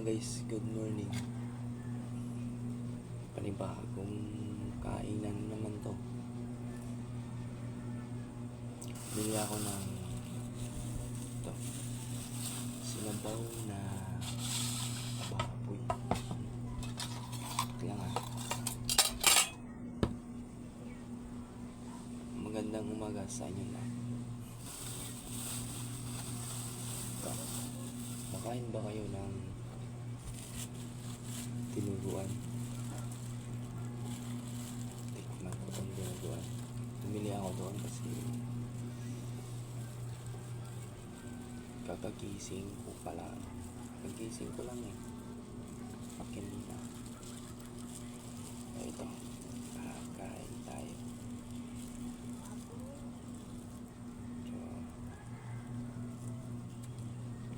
guys, good morning. Panibagong kainan naman to. Bili ako ng ito, sinabaw na baboy. Kaya nga, magandang umaga sa inyo na. Ito, nakain ba kayo ng tinuruan? Tikman ko itong tinuruan. Tumili ako doon kasi kakagising ko pala. Kakagising ko lang eh. Pakin na. Ito.